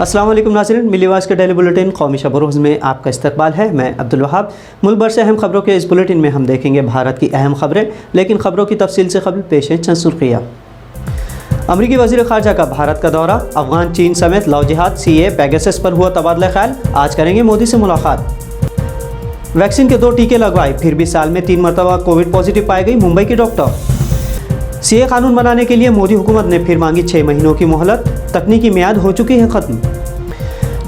अस्सलाम वालेकुम नाज़रीन, मिली आवाज़ के डेली बुलेटिन कौमी शब-ओ-रोज़ में आपका इस्तकबाल है। मैं अब्दुल वहाब। मुल्क भर से अहम खबरों के इस बुलेटिन में हम देखेंगे भारत की अहम खबरें, लेकिन खबरों की तफसील से कबल पेश है चंद सुर्खियाँ। अमरीकी वज़ीर ख़ारजा का भारत का दौरा, अफ़गान, चीन समेत लव जिहाद, CAA, पेगासस पर हुआ तबादला ख्याल, आज करेंगे मोदी से मुलाकात। वैक्सीन के 2 टीके लगवाए, फिर भी साल में 3 मरतबा कोविड पॉजिटिव पाई गई मुंबई की डॉक्टर। CAA कानून बनाने के लिए मोदी हुकूमत ने फिर मांगी 6 महीनों की मोहलत, तकनीकी मियाद हो चुकी है ख़त्म।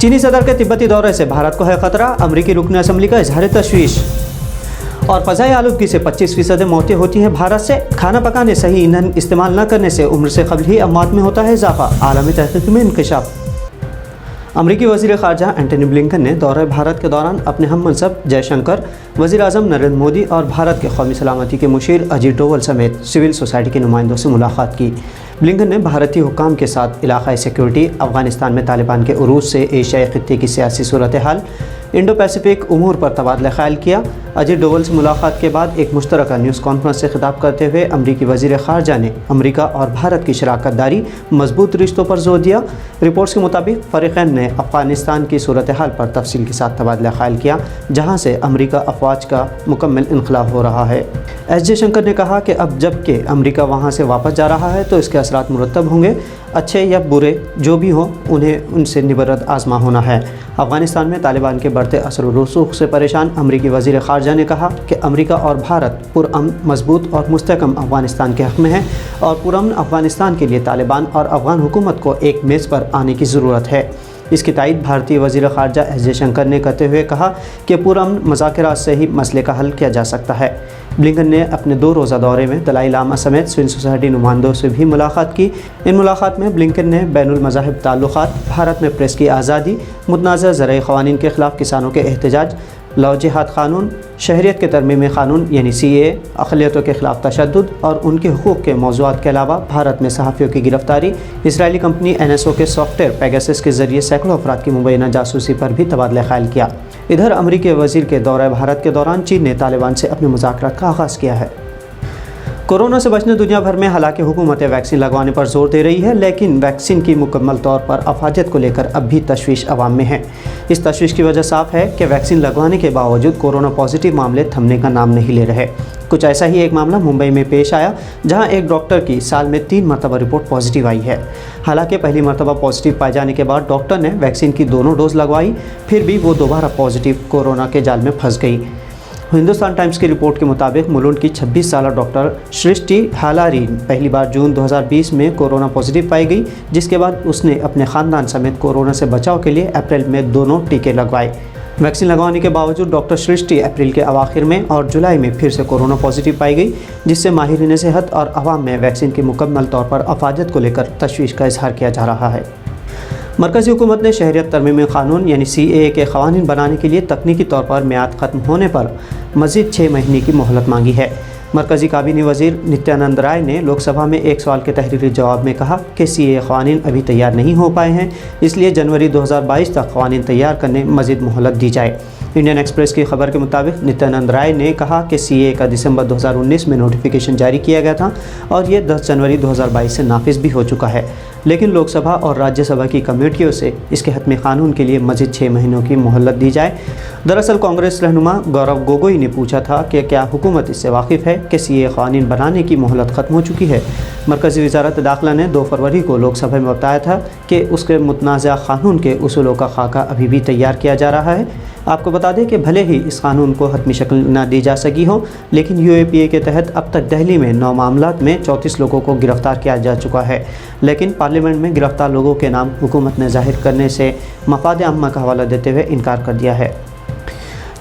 चीनी सदर के तिब्बती दौरे से भारत को है खतरा, अमरीकी रुकन असम्बली का इजहार तशवीश। और फ़ज़ाई आलूदगी से 25% मौतें होती हैं भारत से, खाना पकाने सही ईंधन इस्तेमाल न करने से उम्र से कबल ही अमवात में होता है इजाफा, आलमी तहक़ीक़ में इंकशाफ। अमरीकी वज़ीर ख़ारजा एंटनी ब्लिंकन ने दौरे भारत के दौरान अपने हम मनसब जयशंकर, वज़ीर आज़म नरेंद्र मोदी और भारत के कौमी सलामती के मुशीर अजीत डोवल समेत सिविल सोसाइटी के नुमाइंदों से मुलाकात की। ब्लिंकन ने भारतीय हुक्काम के साथ इलाक़ाई सिक्योरिटी, अफ़गानिस्तान में तालिबान के उरूज से एशियाई ख़ित्ते की सियासी सूरत हाल, इंडो पैसिफिक उमूर पर तबादला ख्याल किया। अजीत डोवल से मुलाकात के बाद एक मुश्तरका न्यूज़ कॉन्फ्रेंस से खिताब करते हुए अमरीकी वज़ीर ख़ारजा ने अमरीका और भारत की शराकत दारी, मजबूत रिश्तों पर जोर दिया। रिपोर्ट्स के मुताबिक फ़रीक़ैन ने अफ़गानिस्तान की सूरत हाल पर तफसील के साथ तबादला ख्याल किया, जहाँ से अमरीका अफ़वाज का मुकम्मल इनक़लाब हो रहा है। जयशंकर ने कहा कि अब जबकि अमरीका वहाँ से वापस जा रहा है तो इसके असरात मुरतब होंगे, अच्छे या बुरे जो भी हों उन्हें उनसे निबरद आज़मा होना है। अफ़गानिस्तान में तालिबान के बढ़ते असर व रसूख से परेशान अमरीकी वज़ीर ख़ारजा ने कहा कि अमरीका और भारत पुरअमन, मजबूत और मुस्तहकम अफ़गानिस्तान के हक़ में है और पुरअमन अफ़गानिस्तान के लिए तालिबान और अफ़गान हुकूमत को एक मेज़ पर आने की ज़रूरत है। इसकी तायीद भारतीय वज़ीर ख़ारजा जयशंकर ने करते हुए कहा कि पुरअमन मुज़ाकरात से ही मसले का हल किया जा सकता है। ब्लिंकन ने अपने 2 रोज़ा दौरे में दलाई लामा समेत सिविल सोसाइटी नुमाइंदों से भी मुलाकात की। इन मुलाकात में ब्लिंकन ने बैनुल मज़ाहिब ताल्लुक़ात, भारत में प्रेस की आज़ादी, मुतनाज़ा ज़रई क़वानीन के ख़िलाफ़ किसानों के एहतजाज, लव जिहाद क़ानून, शहरियत के तरमीमी क़ानून यानी CAA, अक़लियतों के ख़िलाफ़ तशद्दुद और उनके हुकूक़ के मौज़ूआत के अलावा भारत में सहाफ़ियों की गिरफ़्तारी, इसराइली कंपनी NSO के सॉफ्टवेयर पेगासस के ज़रिए सैकड़ों अफराद की मुबैना जासूसी पर भी तबादला ख्याल किया। इधर अमरीकी वज़ीर के दौरे भारत के दौरान चीन ने तालिबान से अपने मुज़ाकरात का आगाज़ किया है। कोरोना से बचने दुनिया भर में हालांकि हुकूमतें वैक्सीन लगवाने पर जोर दे रही है, लेकिन वैक्सीन की मुकम्मल तौर पर अफादियत को लेकर अब भी तशवीश अवाम में है। इस तशवीश की वजह साफ है कि वैक्सीन लगवाने के बावजूद कोरोना पॉजिटिव मामले थमने का नाम नहीं ले रहे। कुछ ऐसा ही एक मामला मुंबई में पेश आया, जहां एक डॉक्टर की साल में 3 मरतबा रिपोर्ट पॉजिटिव आई है। हालांकि पहली मरतबा पॉजिटिव पाए जाने के बाद डॉक्टर ने वैक्सीन की दोनों डोज लगवाई, फिर भी वो दोबारा पॉजिटिव कोरोना के जाल में फंस गई। हिंदुस्तान टाइम्स की रिपोर्ट के मुताबिक मुलुंड की 26 साला डॉक्टर सृष्टि हालारी पहली बार जून 2020 में कोरोना पॉजिटिव पाई गई, जिसके बाद उसने अपने ख़ानदान समेत कोरोना से बचाव के लिए अप्रैल में दोनों टीके लगवाए। वैक्सीन लगवाने के बावजूद डॉक्टर सृष्टि अप्रैल के अवाखिर में और जुलाई में फिर से कोरोना पॉजिटिव पाई गई, जिससे माहिरीन सेहत और अवाम में वैक्सीन की मुकम्मल तौर पर अफादियत को लेकर तशवीश का इजहार किया जा रहा है। मरकज़ी हुकूमत ने शहरियत तरमीमी क़ानून यानी CAA के क़वानीन बनाने के लिए तकनीकी तौर पर मियाद ख़त्म होने पर मज़ीद 6 महीने की मोहलत मांगी है। मरकज़ी काबीना वज़ीर नित्यानंद राय ने लोकसभा में एक सवाल के तहरीरी जवाब में कहा कि CAA क़वानीन अभी तैयार नहीं हो पाए हैं, इसलिए जनवरी 2022 तक क़वानीन तैयार करने मज़ीद मोहलत दी जाए। इंडियन एक्सप्रेस की खबर के मुताबिक नित्यानंद राय ने कहा कि CAA का दिसंबर 2019 में नोटिफिकेशन जारी किया गया था और ये 10 जनवरी 2022 से नाफिज भी हो चुका है, लेकिन लोकसभा और राज्यसभा की कमेटियों से इसके हतमी क़ानून के लिए मज़ीद 6 महीनों की मोहलत दी जाए। दरअसल कांग्रेस रहनुमा गौरव गोगोई ने पूछा था कि क्या हुकूमत इससे वाकिफ़ है कि CAA क़वानीन बनाने की मोहलत ख़त्म हो चुकी है। मरकज़ी वज़ारत दाखिला ने 2 फरवरी को लोकसभा में बताया था कि उसके मुतनाज़ा क़ानून के उसूलों का खाका अभी भी तैयार किया जा रहा है। आपको बता दें कि भले ही इस कानून को हतमी शक्ल न दी जा सकी हो, लेकिन UAPA के तहत अब तक दिल्ली में 9 मामलात में 34 लोगों को गिरफ़्तार किया जा चुका है, लेकिन पार्लियामेंट में गिरफ़्तार लोगों के नाम हुकूमत ने जाहिर करने से मफाद आम्मा का हवाला देते हुए इनकार कर दिया है।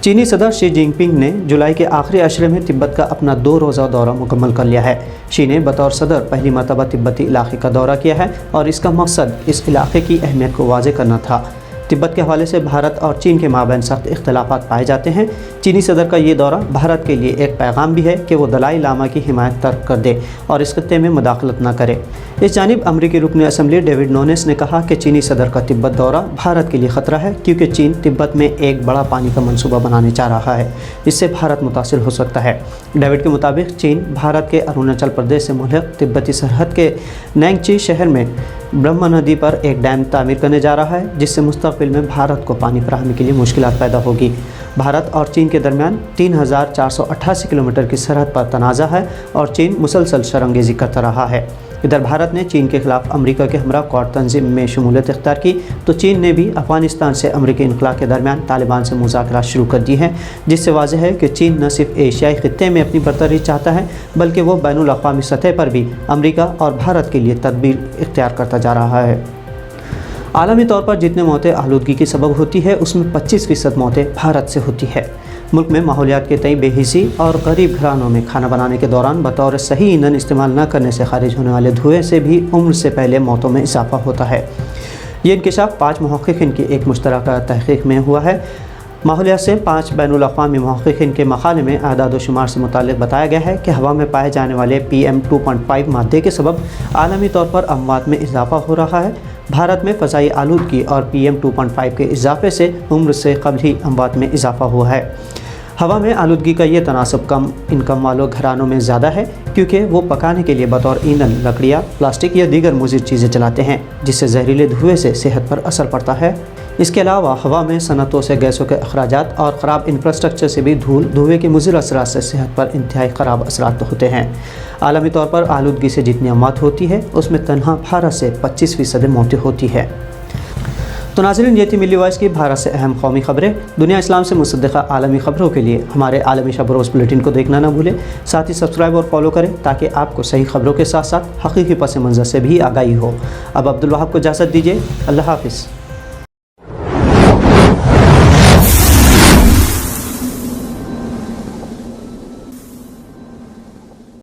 चीनी सदर शी जिनपिंग ने जुलाई के आखिरी अशरे में तिब्बत का अपना 2 रोज़ा दौरा मुकम्मल कर लिया है। शी ने बतौर सदर पहली मरतबा तिब्बती इलाक़े का दौरा किया है और इसका मकसद इस इलाक़े की अहमियत को वाज़ेह करना था। तिब्बत के हवाले से भारत और चीन के माबैन सख्त इख्तलाफात पाए जाते हैं। चीनी सदर का ये दौरा भारत के लिए एक पैगाम भी है कि वो दलाई लामा की हिमायत तर्क कर दे और इस खत्ते में मुदाखलत न करे। इस जानिब अमरीकी रुकन असम्बली डेविड नोनेस ने कहा कि चीनी सदर का तिब्बत दौरा भारत के लिए ख़तरा है, क्योंकि चीन तिब्बत में एक बड़ा पानी का मंसूबा बनाने जा रहा है। इससे भारत मुतासिर हो सकता है। डेविड के मुताबिक चीन भारत के अरुणाचल प्रदेश से मुल्हक तिब्बती सरहद के नैंगची शहर में ब्रह्मा नदी पर एक डैम तामीर करने जा रहा है, जिससे मुस्तक़बिल में भारत को पानी फराहमी के लिए मुश्किलात पैदा होगी। भारत और चीन के दरमियान 3488 किलोमीटर की सरहद पर तनाज़ा है और चीन मुसलसल शरंगेज़ी करता रहा है। इधर भारत ने चीन के खिलाफ अमेरिका के हमरा क्वाड तंजीम में शमूलियत इख्तियार की, तो चीन ने भी अफ़गानिस्तान से अमरीकी इनक़लाब के दरमियान तालिबान से मुज़ाकरात शुरू कर दी हैं, जिससे वाज़ेह है कि चीन न सिर्फ एशियाई खित्ते में अपनी बरतरी चाहता है, बल्कि वो बैनुल अक़वामी सतह पर भी अमरीका और भारत के लिए तदबीर इख्तियार करता जा रहा है। आलमी तौर पर जितने मौतें आलूदगी की सबब होती है, उसमें 25% मौतें भारत से होती है। मुल्क में माहौलियात के तय बेहिसी और गरीब घरानों में खाना बनाने के दौरान बतौर सही ईंधन इस्तेमाल न करने से खारिज होने वाले धुएँ से भी उम्र से पहले मौतों में इजाफा होता है। ये इंकशाफ 5 मुहक़्क़िक़ीन की एक मुश्तरका तहक़ीक़ में हुआ है। माहौलियात से 5 बैनुल अक़वामी मुहक़्क़िक़ीन के मक़ाले में आदाद व शुमार से मुताल्लिक़ बताया गया है कि हवा में पाए जाने वाले PM 2.5 मादे के सबब आलमी तौर पर अमवात में इजाफा हो रहा है। भारत में फ़ज़ाई आलूदगी और PM 2.5 के इजाफे से उम्र से कबल ही अमवात में इजाफा हुआ है। हवा में आलूदगी का ये तनासब कम इनकम वालों घरानों में ज़्यादा है, क्योंकि वो पकाने के लिए बतौर ईंधन लकड़ियाँ, प्लास्टिक या दीगर मुज़िर चीज़ें जलाते हैं, जिससे जहरीले धुएँ से सेहत पर असर पड़ता है। इसके अलावा हवा में सनतों से गैसों के अखराजात और ख़राब इंफ्रास्ट्रक्चर से भी धुएँ के मुज़िर असरात से सेहत पर इंतहाई ख़राब असरात होते हैं। आलमी तौर पर आलूदगी से जितनी अमवात होती है, उसमें तनहा भारत से 25% मौतें होती है। तो नाज़रीन, ये थी मिली वॉइस की भारत से अहम कौमी ख़बरें। दुनिया इस्लाम से मुसद्दिक़ा आलमी ख़बरों के लिए हमारे आलमी शब रोज़ बुलेटिन को देखना ना भूलें। साथ ही सब्सक्राइब और फॉलो करें, ताकि आपको सही ख़बरों के साथ साथ हक़ीक़ी पस मंज़र से भी आगाही हो। अब अब्दुल वहाब को इजाज़त दीजिए। अल्लाह हाफ़िज़।